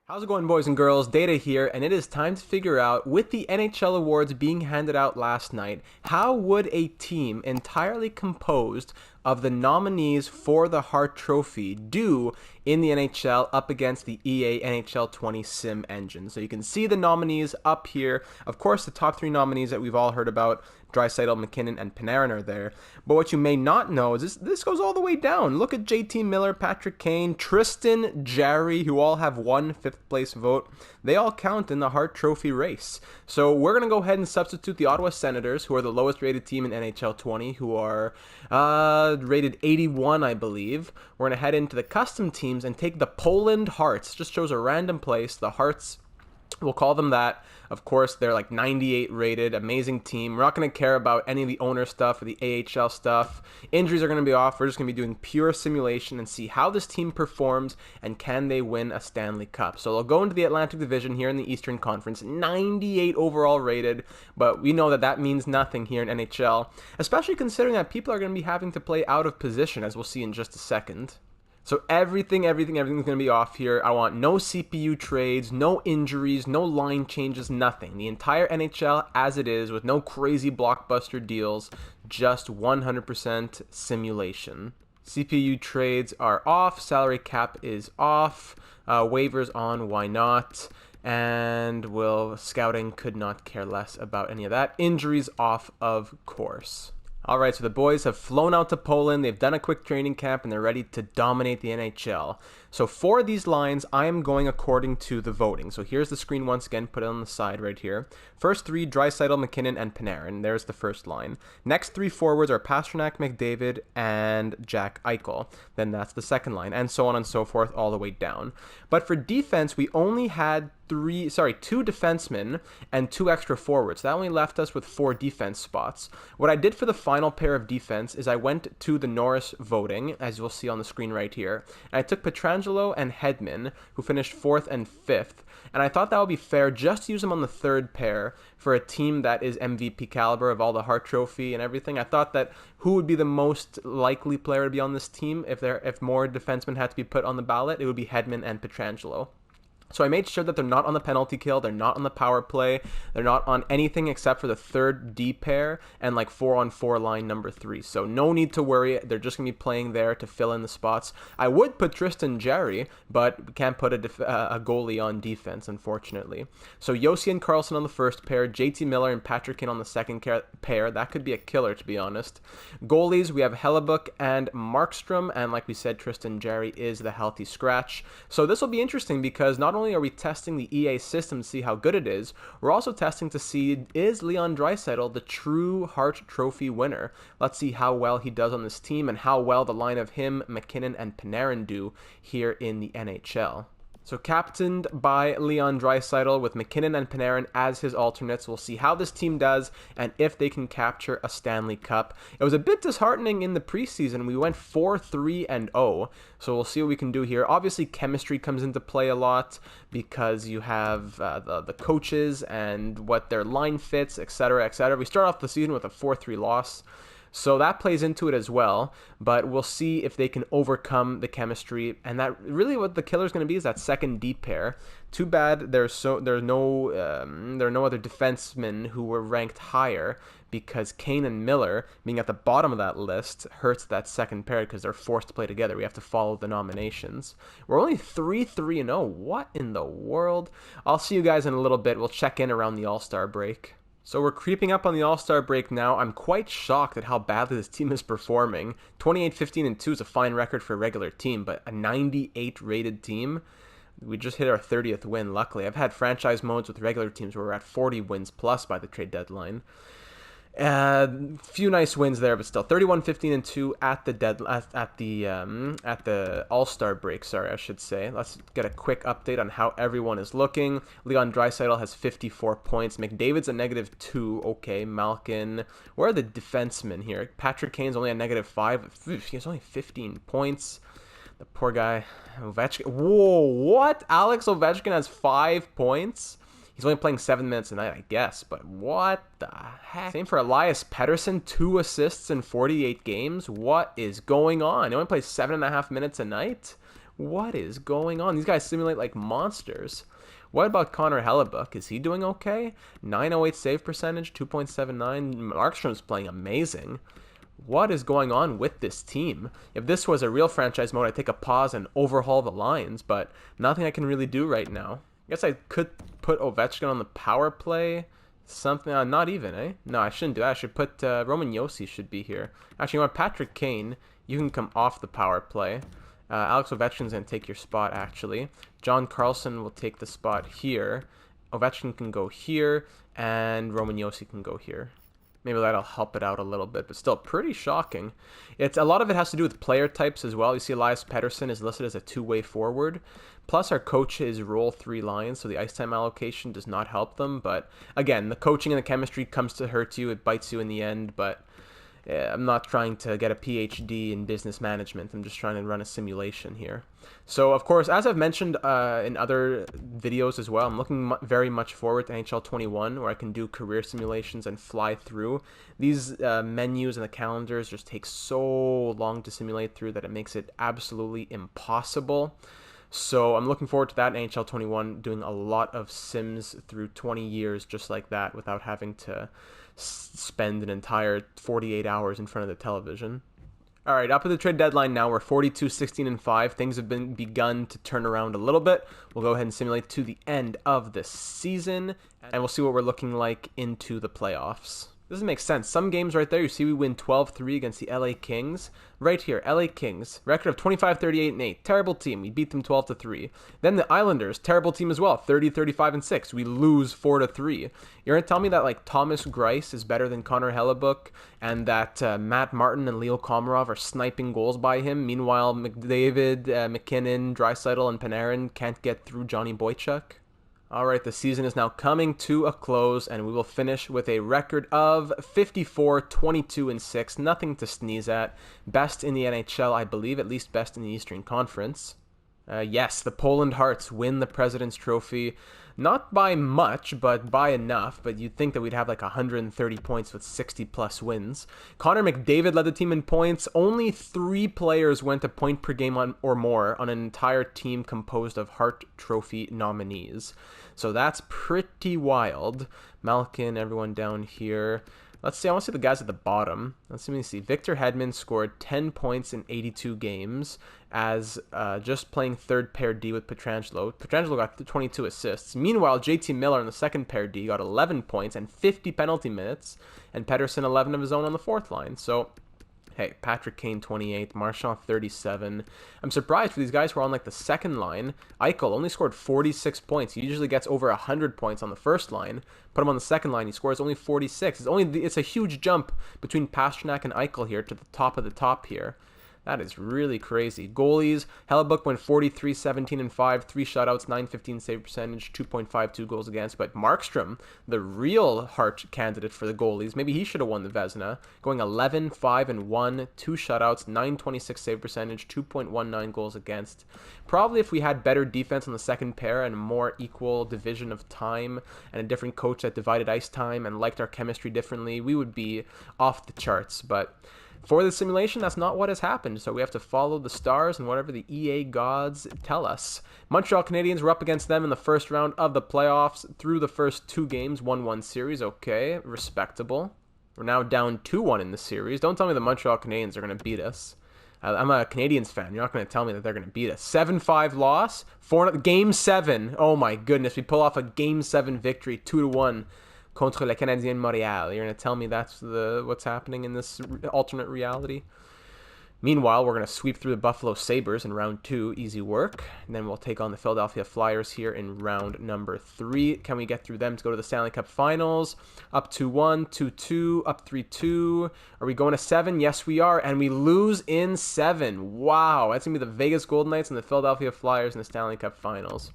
How's it going, boys and girls? Data here, and it is time to figure out, with the NHL awards being handed out last night, how would a team entirely composed of the nominees for the Hart Trophy do in the NHL up against the EA NHL 20 sim engine? So you can see the nominees up here. Of course, the top three nominees that we've all heard about, Draisaitl, McKinnon, and Panarin are there. But what you may not know is this goes all the way down. Look at JT Miller, Patrick Kane, Tristan Jarry, who all have one fifth place vote. They all count in the Hart Trophy race. So we're going to go ahead and substitute the Ottawa Senators, who are the lowest rated team in NHL 20, who are rated 81, I believe. We're going to head into the custom teams and take the Poland Hearts. Just chose a random place. The Hearts, we'll call them that. Of course, they're like 98 rated, amazing team. We're not going to care about any of the owner stuff or the AHL stuff. Injuries are going to be off. We're just going to be doing pure simulation and see how this team performs and can they win a Stanley Cup. So they'll go into the Atlantic Division here in the Eastern Conference, 98 overall rated, but we know that that means nothing here in NHL, especially considering that people are going to be having to play out of position, as we'll see in just a second. So everything's going to be off here. I want no CPU trades, no injuries, no line changes, nothing. The entire NHL as it is, with no crazy blockbuster deals, just 100% simulation. CPU trades are off, salary cap is off, waivers on, why not? And scouting could not care less about any of that. Injuries off, of course. All right, so the boys have flown out to Poland. They've done a quick training camp, and they're ready to dominate the NHL. So for these lines, I am going according to the voting. So here's the screen once again, put it on the side right here. First three, Draisaitl, McKinnon, and Panarin. There's the first line. Next three forwards are Pastrnak, McDavid, and Jack Eichel. Then that's the second line, and so on and so forth all the way down. But for defense, we only had two defensemen and two extra forwards. That only left us with 4 defense spots. What I did for the final pair of defense is I went to the Norris voting, as you'll see on the screen right here, and I took Pietrangelo and Hedman, who finished 4th and 5th, and I thought that would be fair just to use them on the third pair for a team that is MVP caliber of all the Hart Trophy and everything. I thought that who would be the most likely player to be on this team if more defensemen had to be put on the ballot, it would be Hedman and Pietrangelo. So I made sure that they're not on the penalty kill, they're not on the power play, they're not on anything except for the third D pair and like 4-on-4 line number 3. So no need to worry, they're just going to be playing there to fill in the spots. I would put Tristan Jarry, but we can't put a goalie on defense, unfortunately. So Yossi and Carlson on the first pair, JT Miller and Patrick Kane on the second pair. That could be a killer, to be honest. Goalies, we have Hellebuck and Markstrom, and like we said, Tristan Jarry is the healthy scratch. So this will be interesting because not only are we testing the EA system to see how good it is, we're also testing to see, is Leon Draisaitl the true Hart Trophy winner? Let's see how well he does on this team and how well the line of him, McKinnon, and Panarin do here in the NHL. So captained by Leon Draisaitl with McKinnon and Panarin as his alternates. We'll see how this team does and if they can capture a Stanley Cup. It was a bit disheartening in the preseason. We went 4-3-0. So we'll see what we can do here. Obviously, chemistry comes into play a lot because you have the coaches and what their line fits, etc., etc. We start off the season with a 4-3 loss. So that plays into it as well, but we'll see if they can overcome the chemistry. And that really what the killer is going to be is that second D pair. Too bad there are no other defensemen who were ranked higher, because Kane and Miller being at the bottom of that list hurts that second pair because they're forced to play together. We have to follow the nominations. We're only 3-3-0. What in the world? I'll see you guys in a little bit. We'll check in around the All-Star break. So we're creeping up on the All-Star break now. I'm quite shocked at how badly this team is performing. 28-15-2 is a fine record for a regular team, but a 98 rated team? We just hit our 30th win, luckily. I've had franchise modes with regular teams where we're at 40 wins plus by the trade deadline. Few nice wins there, but still 31-15-2 at the All-Star break. Sorry, I should say. Let's get a quick update on how everyone is looking. Leon Draisaitl has 54 points. McDavid's a -2. Okay, Malkin. Where are the defensemen here? Patrick Kane's only a -5. He has only 15 points. The poor guy. Ovechkin. Whoa, what? Alex Ovechkin has 5 points? He's only playing 7 minutes a night, I guess, but what the heck? Same for Elias Pettersson, 2 assists in 48 games. What is going on? He only plays 7.5 minutes a night? What is going on? These guys simulate like monsters. What about Connor Hellebuck? Is he doing okay? 908 save percentage, 2.79. Markstrom's playing amazing. What is going on with this team? If this was a real franchise mode, I'd take a pause and overhaul the lines, but nothing I can really do right now. I guess I could put Ovechkin on the power play. Something, not even, eh? No, I shouldn't do that. I should put, Roman Josi should be here. Actually, you want Patrick Kane, you can come off the power play. Alex Ovechkin's going to take your spot, actually. John Carlson will take the spot here. Ovechkin can go here, and Roman Josi can go here. Maybe that'll help it out a little bit, but still pretty shocking. A lot of it has to do with player types as well. You see Elias Pettersson is listed as a two-way forward. Plus our coaches roll 3 lines, so the ice time allocation does not help them. But again, the coaching and the chemistry comes to hurt you. It bites you in the end, but I'm not trying to get a PhD in business management. I'm just trying to run a simulation here. So, of course, as I've mentioned in other videos as well, I'm looking very much forward to NHL 21, where I can do career simulations and fly through. These menus and the calendars just take so long to simulate through that it makes it absolutely impossible. So I'm looking forward to that in NHL 21, doing a lot of sims through 20 years just like that without having to spend an entire 48 hours in front of the television. All right, up at the trade deadline now. We're 42, 16, and 5. Things have begun to turn around a little bit. We'll go ahead and simulate to the end of the season, and we'll see what we're looking like into the playoffs. This makes sense. Some games right there, you see we win 12-3 against the LA Kings. Right here, LA Kings, record of 25-38-8. Terrible team. We beat them 12-3. Then the Islanders, terrible team as well, 30-35-6. We lose 4-3. You're going to tell me that like Thomas Greiss is better than Connor Hellebuck and that Matt Martin and Leo Komarov are sniping goals by him. Meanwhile, McDavid, McKinnon, Draisaitl, and Panarin can't get through Johnny Boychuk? All right, the season is now coming to a close, and we will finish with a record of 54, 22, and 6. Nothing to sneeze at. Best in the NHL, I believe, at least best in the Eastern Conference. Yes, the Poland Hearts win the President's Trophy. Not by much, but by enough. But you'd think that we'd have like 130 points with 60-plus wins. Connor McDavid led the team in points. Only 3 players went a point per game or more on an entire team composed of Hart Trophy nominees. So that's pretty wild. Malkin, everyone down here. Let's see, I want to see the guys at the bottom. Let me see. Victor Hedman scored 10 points in 82 games as just playing third pair D with Pietrangelo. Pietrangelo got 22 assists. Meanwhile, JT Miller on the second pair D got 11 points and 50 penalty minutes, and Pettersson 11 of his own on the fourth line. So, hey, Patrick Kane 28, Marchand 37. I'm surprised for these guys who are on like the second line. Eichel only scored 46 points. He usually gets over 100 points on the first line. Put him on the second line, he scores only 46. It's a huge jump between Pastrnak and Eichel here to the top here. That is really crazy. Goalies, Hellebuck went 43, 17, and 5, 3 shutouts, 915 save percentage, 2.52 goals against. But Markstrom, the real Hart candidate for the goalies, maybe he should have won the Vezina, going 11, 5, and 1, 2 shutouts, 926 save percentage, 2.19 goals against. Probably if we had better defense on the second pair and a more equal division of time and a different coach that divided ice time and liked our chemistry differently, we would be off the charts. But for the simulation, that's not what has happened, so we have to follow the stars and whatever the EA gods tell us. Montreal Canadiens were up against them in the first round of the playoffs through the first 2 games, 1-1 series. Okay, respectable. We're now down 2-1 in the series. Don't tell me the Montreal Canadiens are going to beat us. I'm a Canadiens fan. You're not going to tell me that they're going to beat us. 7-5 loss, Game 7. Oh my goodness, we pull off a Game 7 victory, 2-1. Contre le Canadien Montréal. You're going to tell me that's what's happening in this alternate reality? Meanwhile, we're going to sweep through the Buffalo Sabres in round 2. Easy work. And then we'll take on the Philadelphia Flyers here in round number 3. Can we get through them to go to the Stanley Cup Finals? Up 2-1, 2-2, up 3-2. Are we going to 7? Yes, we are. And we lose in 7. Wow. That's going to be the Vegas Golden Knights and the Philadelphia Flyers in the Stanley Cup Finals.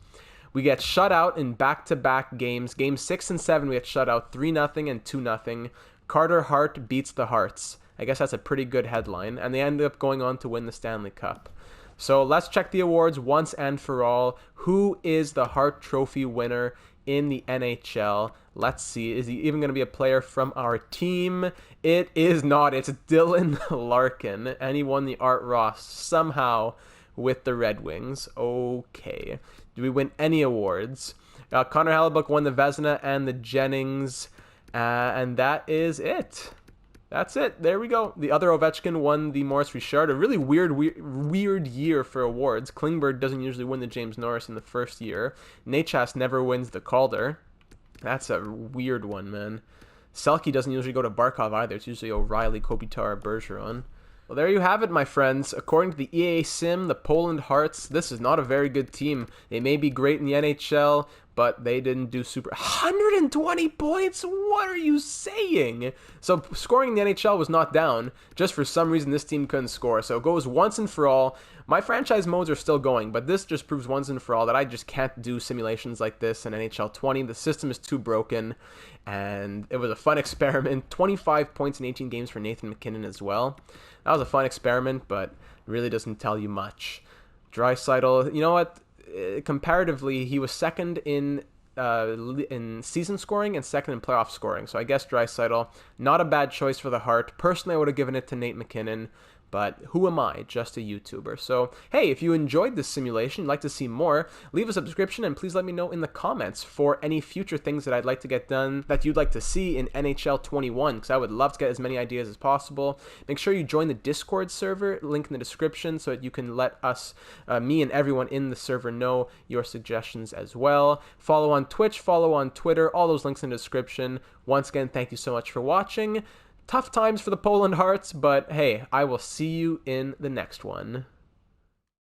We get shut out in back-to-back games. Game 6 and 7, we get shut out 3-0 and 2-0. Carter Hart beats the Hearts. I guess that's a pretty good headline. And they ended up going on to win the Stanley Cup. So let's check the awards once and for all. Who is the Hart Trophy winner in the NHL? Let's see. Is he even going to be a player from our team? It is not. It's Dylan Larkin. And he won the Art Ross somehow with the Red Wings. Okay. Do we win any awards? Connor Hellebuck won the Vezina and the Jennings, and that is it. That's it. There we go. The other Ovechkin won the Maurice Richard. A really weird year for awards. Klingberg doesn't usually win the James Norris in the first year. Necas never wins the Calder. That's a weird one, man. Selke doesn't usually go to Barkov either. It's usually O'Reilly, Kopitar, Bergeron. Well, there you have it, my friends. According to the EA Sim, the Poland Hearts, this is not a very good team. They may be great in the NHL, but they didn't do super... 120 points? What are you saying? So scoring in the NHL was not down. Just for some reason, this team couldn't score. So it goes once and for all. My franchise modes are still going, but this just proves once and for all that I just can't do simulations like this in NHL 20. The system is too broken, and it was a fun experiment. 25 points in 18 games for Nathan MacKinnon as well. That was a fun experiment, but really doesn't tell you much. Draisaitl, you know what? Comparatively, he was second in season scoring and second in playoff scoring. So I guess Draisaitl, not a bad choice for the Hart. Personally, I would have given it to Nate MacKinnon. But who am I? Just a YouTuber. So, hey, if you enjoyed this simulation, like to see more, leave a subscription and please let me know in the comments for any future things that I'd like to get done that you'd like to see in NHL 21, because I would love to get as many ideas as possible. Make sure you join the Discord server, link in the description, so that you can let us, me and everyone in the server know your suggestions as well. Follow on Twitch, follow on Twitter, all those links in the description. Once again, thank you so much for watching. Tough times for the Poland Hearts, but hey, I will see you in the next one.